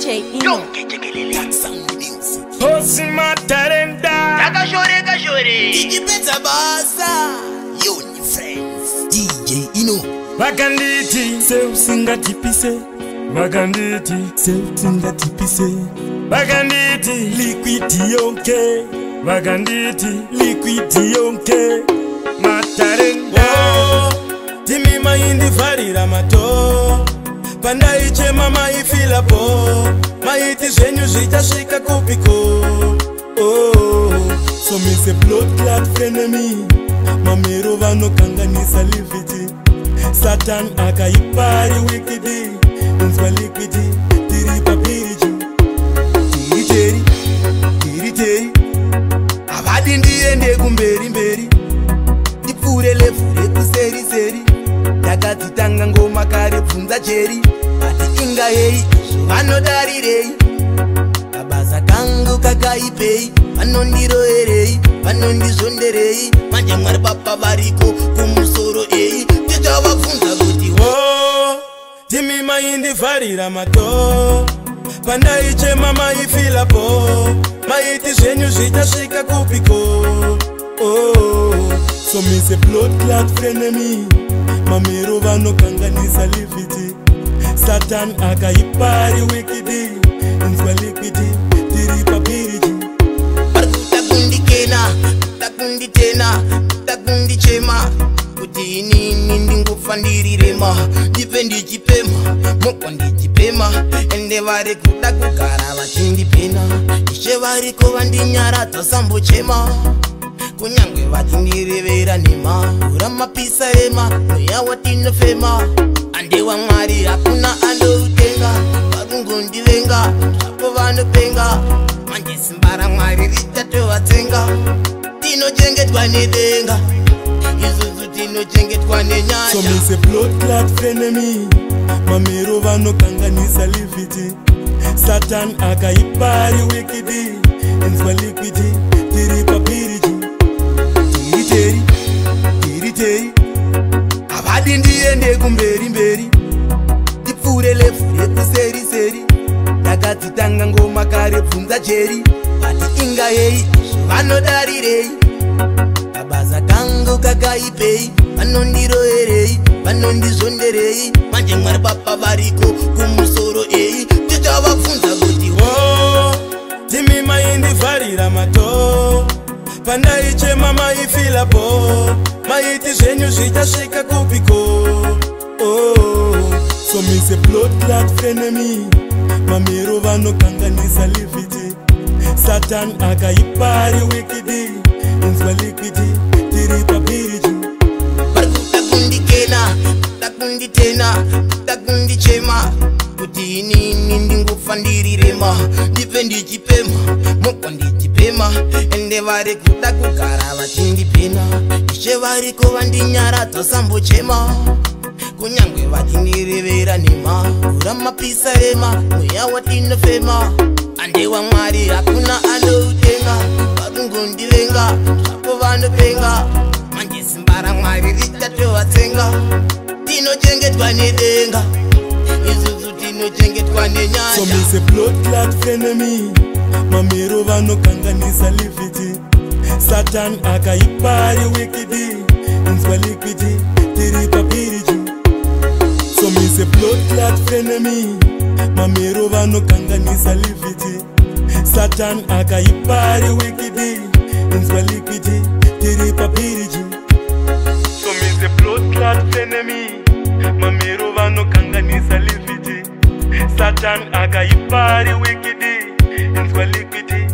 DJ Ino. Osima Tarenda. Kashore. DJ Pizza Basa. Uni friends. DJ Ino. Baganditi. Seu singa tipise. Baganditi. Seu singa tipise. Baganditi. Liquidi yonke. Baganditi. Liquidi yonke. Matarenda. Timi maindi farira mato. Pandaiche mama ifila po. Maiti zenyu zitashika kupiko. Oh, so me se blood clot frenemy. Mamero vano kanganisa liviti. Satan akaipari wikidi. Unswa liquidi. Tiri papiriju. Tiri. Avadi ndiende kumberi mberi. Nipurele fure kuseri. Takatitanga ngoma kare pfunza cheri. Ati inga hei, vanodarirei. Kabasa kangu kakaipei. Vanondiroerei, vanondizonderei. Manje mwari papa variko kumusoro ei. Tichavafunza kuti oh, timi maindi farira mato. Pandaiche mama ifila po. Maiti zenyu zitashika kupiko. Oh, so me se blood clot frenemy. Mamero vano kanganisa liviti. Satan akaipari wikidi. Unswa liquidi. Tiri papiriju. Takundi tena. Takundi chema. Kuti nini ndingufa ndirirema. Ndipe ndichipema. Moko ndichipema. Ende vari kuda kugara vachindipena. Ishe vari kova ndinyarata sambo chema. Kunyangwe vachindirevera nema. Ura mapisa ema. Mweya watinofema. Ande wa mwari hakuna andoutenga. Varungu ndivenga. Zvapo vanopenga. Manje simbara mwari richatovatsenga. Tinochengetwa nedenga. Isusu tinochengetwa nenyasha. So me se blood clot frenemy. Mamero vano kanganisa liviti. Satan akaipari wikidi. Unswa liquidi. Tiri papiriju. Tiri. Avadi ndiende kumberi mberi. Tipfurele fure kuseri. Takatitanga ngoma kare pfunza cheri. Ati inga hei, vanodarirei. Kabasa kangu kakaipei. Vanondiroerei, vanondizonderei. Manje mwari papa variko kumusoro ei. Tichavafunza kuti oh, timi maindi farira mato. Pandaiche mama ifila po. Maiti zenyu zitashika kupiko. Oh, so me se blood clot frenemy. Mamero vano kanganisa liviti. Satan akaipari wikidi. Unswa liquidi. Tiri papiriju. Takundi tena. Takundi chema. Kuti nini ndingufa ndirirema. Ndipe ndichipema. Moko ndichipema. Ende vari kuda kugara vachindipena. Ishe vari kova ndinyarata sambo chema. Kunyangwe vachindirevera nema. Ura mapisa ema. Mweya watinofema. Ande wa mwari hakuna andoutenga. Varungu ndivenga. Zvapo vanopenga. Manje simbara mwari richatovatsenga. Tinochengetwa nedenga. Isusu tinochengetwa nenyasha. So me se blood clot frenemy. Mamero vano kanganisa liviti. Satan akaipari wikidi. Unswa liquidi. Tiri papiriju. So me se blood clot frenemy. Mamero vano kanganisa liviti. Satan akaipari wikidi. Unswa liquidi. Tiri papiriju. So me se blood clot frenemy. Mamero vano kanganisa liviti. Satan akaipari wikidi. Unswa liquidi.